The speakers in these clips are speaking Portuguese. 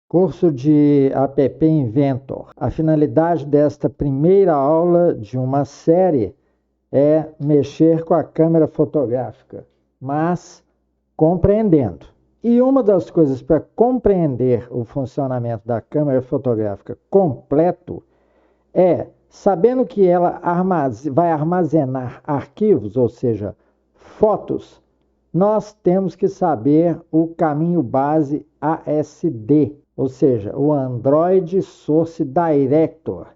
Curso de App Inventor. A finalidade desta primeira aula de uma série é mexer com a câmera fotográfica, mas compreendendo. E uma das coisas para compreender o funcionamento da câmera fotográfica completo é, sabendo que ela vai armazenar arquivos, ou seja, fotos, nós temos que saber o caminho base ASD, ou seja, o Android Source Director,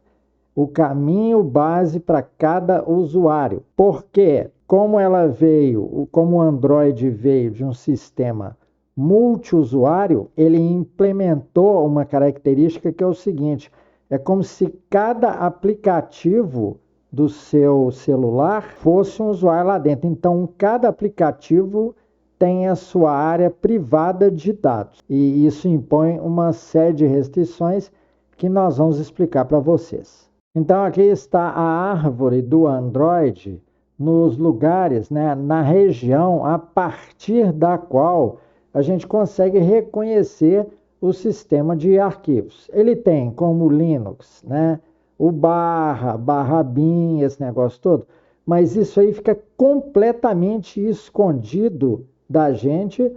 o caminho base para cada usuário. Porque como o Android veio de um sistema multiusuário, ele implementou uma característica que é o seguinte: é como se cada aplicativo do seu celular fosse um usuário lá dentro. Então, cada aplicativo tem a sua área privada de dados. E isso impõe uma série de restrições que nós vamos explicar para vocês. Então, aqui está a árvore do Android nos lugares, né, na região a partir da qual a gente consegue reconhecer o sistema de arquivos. Ele tem como Linux, né, o barra bin, esse negócio todo, mas isso aí fica completamente escondido da gente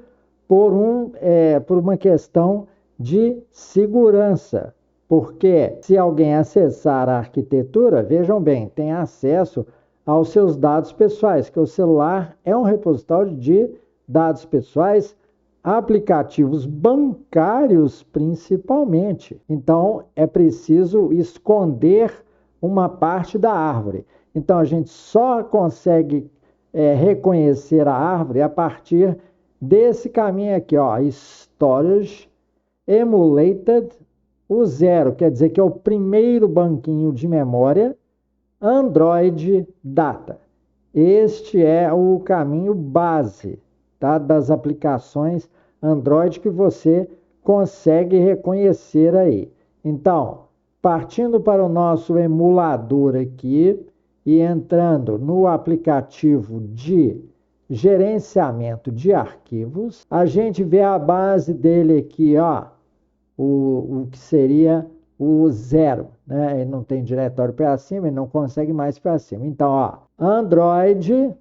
por uma questão de segurança. Porque se alguém acessar a arquitetura, vejam bem, tem acesso aos seus dados pessoais, que o celular é um repositório de dados pessoais, aplicativos bancários principalmente. Então, é preciso esconder uma parte da árvore. Então, a gente só consegue reconhecer a árvore a partir desse caminho aqui, ó, Storage Emulated, o 0, quer dizer que é o primeiro banquinho de memória, Android Data. Este é o caminho base, tá, das aplicações Android que você consegue reconhecer aí. Então, partindo para o nosso emulador aqui e entrando no aplicativo de gerenciamento de arquivos, a gente vê a base dele aqui, ó, o que seria o 0, né? Ele não tem diretório para cima, ele não consegue mais para cima. Então, ó, Android,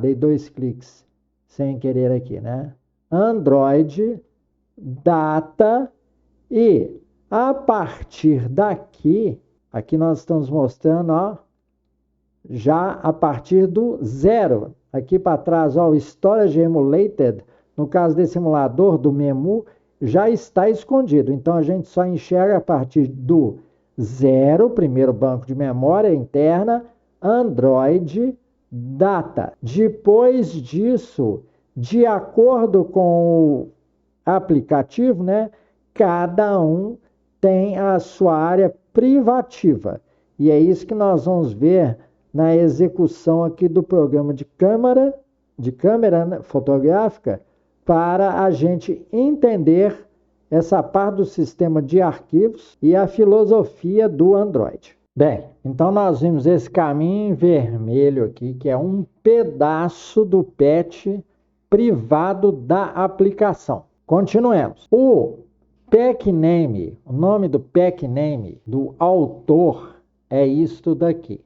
dei 2 cliques sem querer aqui, né? Android, data, e a partir daqui, aqui nós estamos mostrando, ó, já a partir do 0. Aqui para trás, ó, o Storage Emulated, no caso desse emulador do Memu, já está escondido. Então, a gente só enxerga a partir do 0, primeiro banco de memória interna, Android Data. Depois disso, de acordo com o aplicativo, né, cada um tem a sua área privativa. E é isso que nós vamos ver na execução aqui do programa de câmera, né, fotográfica, para a gente entender essa parte do sistema de arquivos e a filosofia do Android. Bem, então nós vimos esse caminho em vermelho aqui, que é um pedaço do patch privado da aplicação. Continuemos. O pack name, o nome do pack name do autor é isto daqui.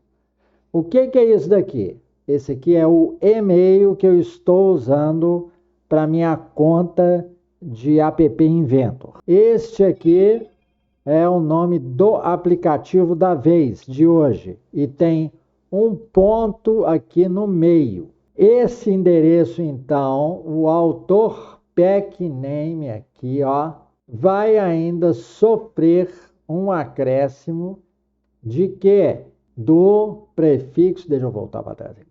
O que é isso daqui? Esse aqui é o e-mail que eu estou usando para minha conta de App Inventor. Este aqui é o nome do aplicativo da vez, de hoje. E tem um ponto aqui no meio. Esse endereço, então, o autor pack name aqui, ó, vai ainda sofrer um acréscimo de quê? Do prefixo, deixa eu voltar para trás aqui,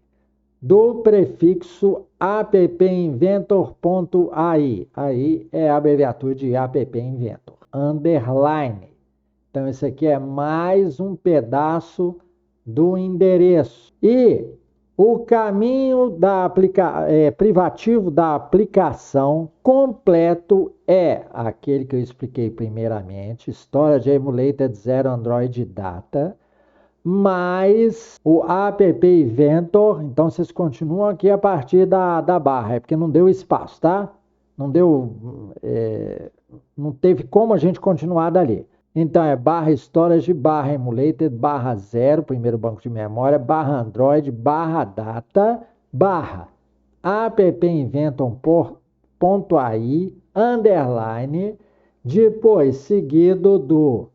do prefixo appinventor.ai. Aí é a abreviatura de App Inventor. Underline. Então, esse aqui é mais um pedaço do endereço. E o caminho privativo da aplicação completo é aquele que eu expliquei primeiramente, Storage Emulated 0 Android Data, mais o App Inventor. Então, vocês continuam aqui a partir da barra, é porque não deu espaço, tá? Não deu não teve como a gente continuar dali. Então é barra storage, barra emulated, barra 0, primeiro banco de memória, barra android, barra data, barra appinventor.ai, underline, depois seguido do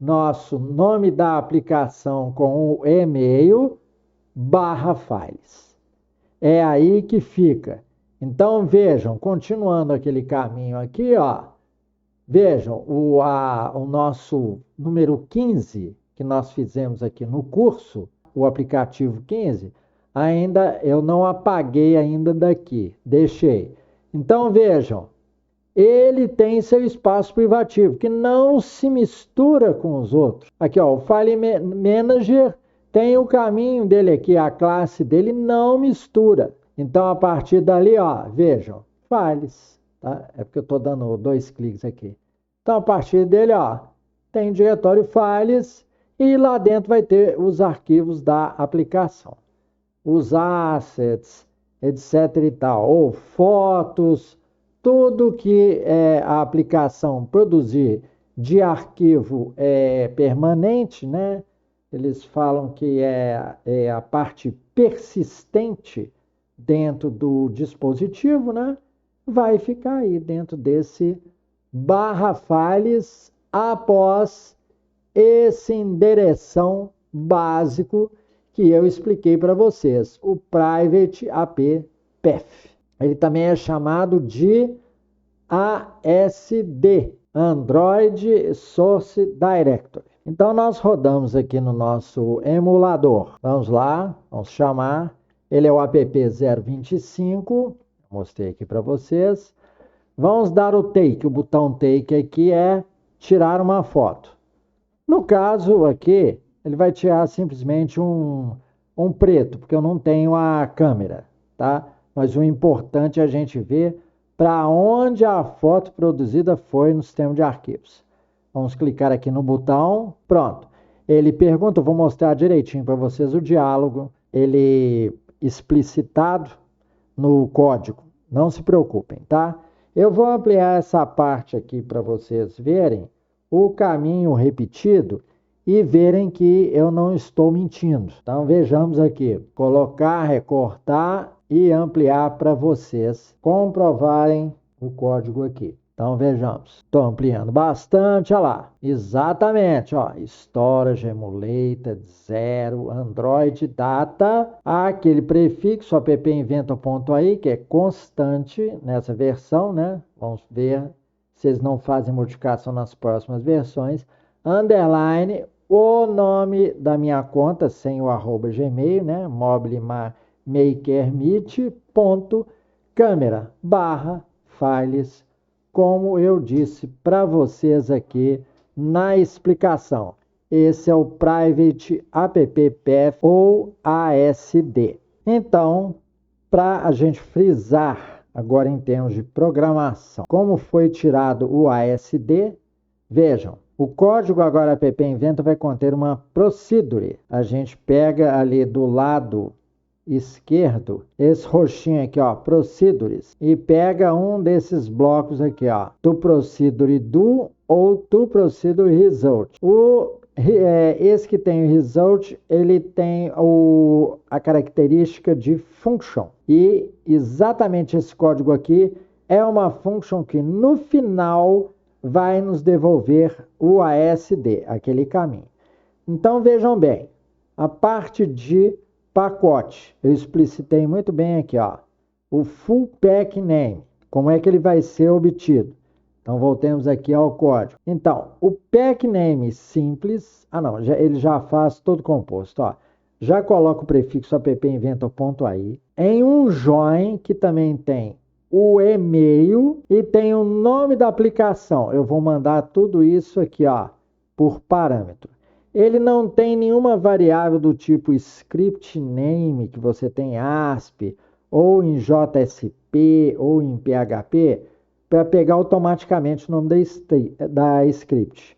nosso nome da aplicação com o e-mail, barra files. É aí que fica. Então vejam, continuando aquele caminho aqui, ó, vejam, o nosso número 15, que nós fizemos aqui no curso, o aplicativo 15, ainda eu não apaguei ainda daqui, deixei. Então vejam, ele tem seu espaço privativo, que não se mistura com os outros. Aqui, ó, o File Manager tem o caminho dele aqui, a classe dele não mistura. Então, a partir dali, ó, vejam, Files, tá? É porque eu estou dando 2 cliques aqui. Então, a partir dele, ó, tem o diretório Files e lá dentro vai ter os arquivos da aplicação. Os assets, etc e tal, ou fotos, tudo que a aplicação produzir de arquivo permanente, né? Eles falam que é a parte persistente dentro do dispositivo, né? Vai ficar aí dentro desse barra files após esse endereção básico que eu expliquei para vocês, o Private AP Path. Ele também é chamado de ASD, Android Source Directory. Então, nós rodamos aqui no nosso emulador. Vamos lá, vamos chamar. Ele é o app025, mostrei aqui para vocês. Vamos dar o take, o botão take aqui é tirar uma foto. No caso aqui, ele vai tirar simplesmente um preto, porque eu não tenho a câmera, tá? Mas o importante é a gente ver para onde a foto produzida foi no sistema de arquivos. Vamos clicar aqui no botão, pronto. Ele pergunta, eu vou mostrar direitinho para vocês o diálogo, ele explicitado no código, não se preocupem, tá? Eu vou ampliar essa parte aqui para vocês verem o caminho repetido e verem que eu não estou mentindo. Então vejamos aqui, colocar, recortar e ampliar para vocês comprovarem o código aqui. Então vejamos, estou ampliando bastante, olha lá, exatamente, ó, storage, emulated, 0, android, data, aquele prefixo appinventor.ai, que é constante nessa versão, né? Vamos ver se eles não fazem modificação nas próximas versões, underline, o nome da minha conta, sem o arroba gmail, né? mobilemakermeet.câmera barra files, como eu disse para vocês aqui na explicação. Esse é o Private App Path ou ASD. Então, para a gente frisar agora em termos de programação, como foi tirado o ASD, vejam, o código agora appinventor vai conter uma procedure. A gente pega ali do lado esquerdo, esse roxinho aqui, ó, procedures, e pega um desses blocos aqui, ó, to procedure do ou to procedure result. Esse que tem o result, ele tem a característica de function. E exatamente esse código aqui é uma function que no final vai nos devolver o ASD, aquele caminho. Então vejam bem, a parte de pacote, eu explicitei muito bem aqui, ó, o full pack name, como é que ele vai ser obtido. Então voltemos aqui ao código. Então, o pack name simples, ele já faz todo composto, ó. Já coloca o prefixo appinventor.ai em um join que também tem o e-mail e tem o nome da aplicação. Eu vou mandar tudo isso aqui, ó, por parâmetro. Ele não tem nenhuma variável do tipo script name, que você tem ASP, ou em JSP, ou em PHP, para pegar automaticamente o nome da script.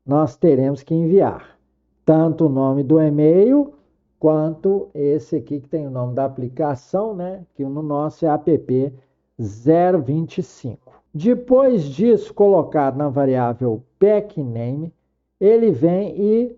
Nós teremos que enviar tanto o nome do e-mail, quanto esse aqui que tem o nome da aplicação, né? Que no nosso é app025. Depois disso, colocado na variável PackName, ele vem e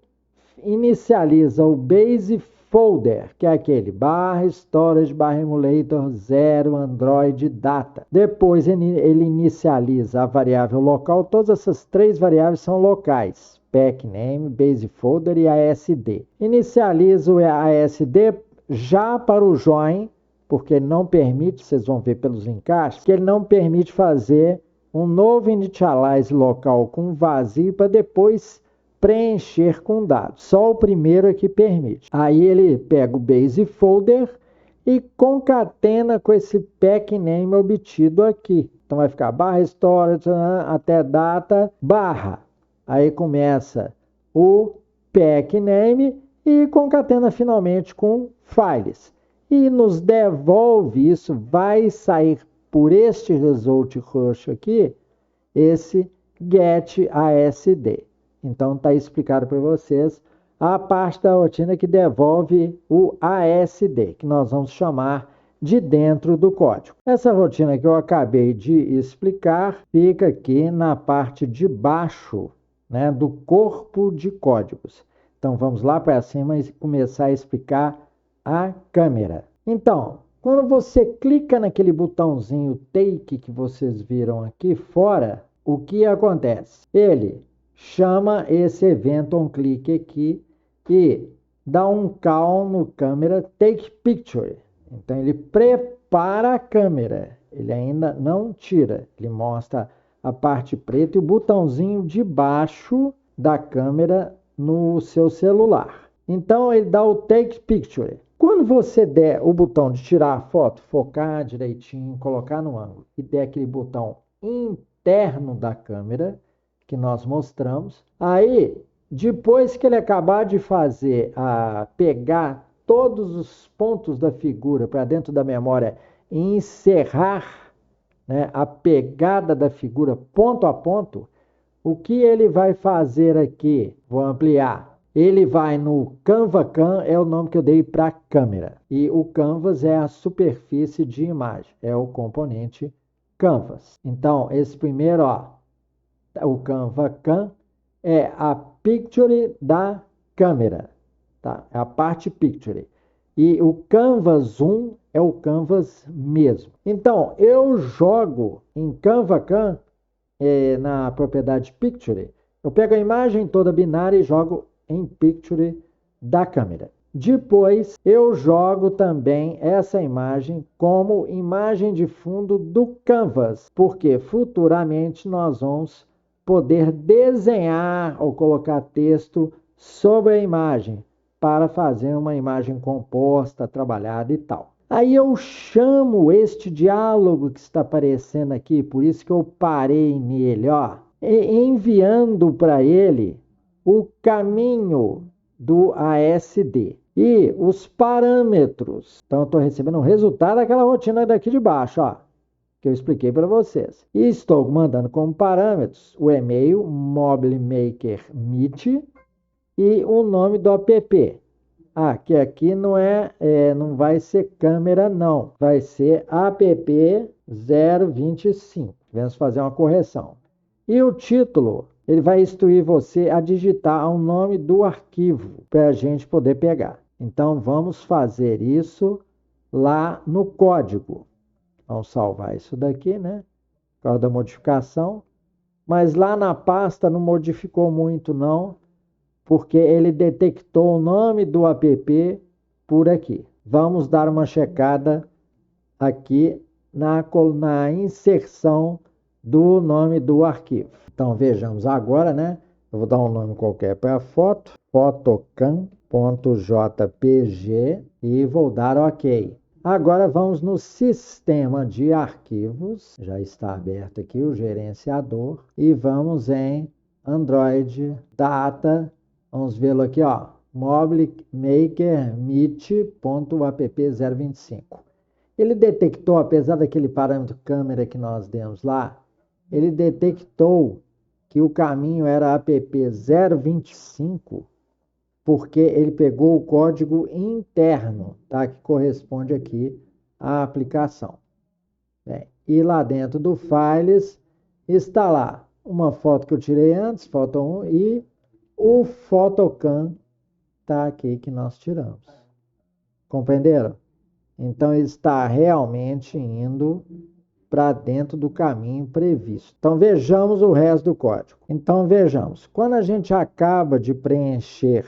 inicializa o base folder, que é aquele /storage/emulator 0 Android data. Depois ele inicializa a variável local. Todas essas três variáveis são locais: PackName, base folder e ASD. Inicializa o ASD já para o join, porque ele não permite, vocês vão ver pelos encaixes, que ele não permite fazer um novo initialize local com vazio para depois preencher com dados. Só o primeiro é que permite. Aí ele pega o base folder e concatena com esse PackName obtido aqui. Então vai ficar /storage até data /. Aí começa o PackName e concatena finalmente com files. E nos devolve isso, vai sair por este result roxo aqui, esse getASD. Então está explicado para vocês a parte da rotina que devolve o ASD, que nós vamos chamar de dentro do código. Essa rotina que eu acabei de explicar fica aqui na parte de baixo, né, do corpo de códigos. Então vamos lá para cima e começar a explicar a câmera. Então, quando você clica naquele botãozinho Take que vocês viram aqui fora, o que acontece? Ele chama esse evento onClick aqui e dá um call no câmera Take Picture. Então ele prepara a câmera, ele ainda não tira, ele mostra a parte preta e o botãozinho de baixo da câmera no seu celular. Então ele dá o Take Picture. Quando você der o botão de tirar a foto, focar direitinho, colocar no ângulo e der aquele botão interno da câmera que nós mostramos, aí depois que ele acabar de fazer pegar todos os pontos da figura para dentro da memória e encerrar, né, a pegada da figura ponto a ponto, o que ele vai fazer aqui? Vou ampliar. Ele vai no CanvaCam, é o nome que eu dei para a câmera. E o Canvas é a superfície de imagem, é o componente Canvas. Então, esse primeiro, ó, o CanvaCam é a picture da câmera, tá? É a parte picture. E o Canvas Zoom é o Canvas mesmo. Então, eu jogo em CanvaCam, na propriedade picture, eu pego a imagem toda binária e jogo em picture da câmera. Depois, eu jogo também essa imagem como imagem de fundo do Canvas, porque futuramente nós vamos poder desenhar ou colocar texto sobre a imagem para fazer uma imagem composta, trabalhada e tal. Aí eu chamo este diálogo que está aparecendo aqui, por isso que eu parei nele, ó, enviando para ele o caminho do ASD e os parâmetros. Então eu estou recebendo o resultado daquela rotina daqui de baixo, ó, que eu expliquei para vocês. E estou mandando como parâmetros o e-mail Mobile Maker Meet e o nome do app. Ah, que aqui não não vai ser câmera não, vai ser app 025. Vamos fazer uma correção. E o título, ele vai instruir você a digitar o nome do arquivo para a gente poder pegar. Então vamos fazer isso lá no código. Vamos salvar isso daqui, né? Por causa da modificação. Mas lá na pasta não modificou muito não, porque ele detectou o nome do app por aqui. Vamos dar uma checada aqui na inserção do nome do arquivo. Então vejamos agora, né? Eu vou dar um nome qualquer para a foto, photocam.jpg e vou dar OK. Agora vamos no sistema de arquivos, já está aberto aqui o gerenciador, e vamos em Android Data, vamos vê-lo aqui, ó, Mobile Maker Meet.app025. Ele detectou, apesar daquele parâmetro câmera que nós demos lá, ele detectou que o caminho era app025, porque ele pegou o código interno, tá? Que corresponde aqui à aplicação. Bem, e lá dentro do Files, Está lá uma foto que eu tirei antes, foto 1, e o Photocam está aqui que nós tiramos. Compreenderam? Então, ele está realmente indo para dentro do caminho previsto. Então, vejamos o resto do código. Então, vejamos. Quando a gente acaba de preencher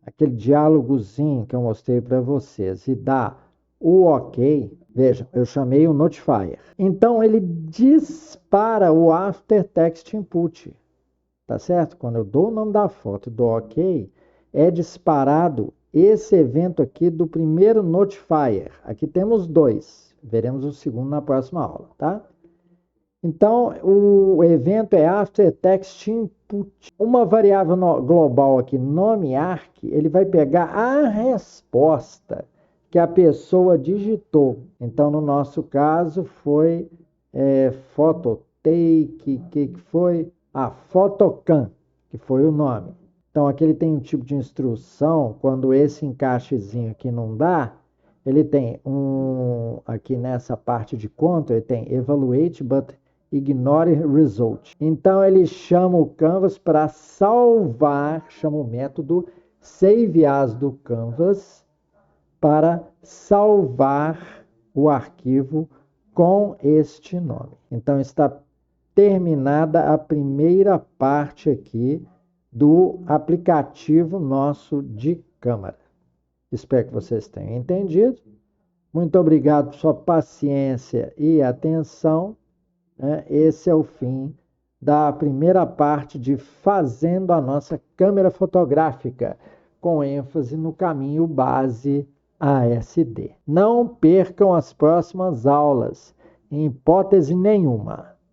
aquele diálogozinho que eu mostrei para vocês e dá o OK, veja, eu chamei o notifier. Então, ele dispara o after text input. Tá certo? Quando eu dou o nome da foto e dou OK, é disparado esse evento aqui do primeiro notifier. Aqui temos dois. Veremos o segundo na próxima aula, tá? Então, o evento é after text input. Uma variável global aqui, nome arc, ele vai pegar a resposta que a pessoa digitou. Então, no nosso caso, foi phototake, que foi? Photocam, que foi o nome. Então, aqui ele tem um tipo de instrução, quando esse encaixezinho aqui não dá, ele tem aqui nessa parte de conta, ele tem evaluate, but ignore result. Então, ele chama o Canvas para salvar, chama o método save as do Canvas para salvar o arquivo com este nome. Então, está terminada a primeira parte aqui do aplicativo nosso de câmera. Espero que vocês tenham entendido. Muito obrigado por sua paciência e atenção. Esse é o fim da primeira parte de fazendo a nossa câmera fotográfica, com ênfase no caminho base ASD. Não percam as próximas aulas, em hipótese nenhuma.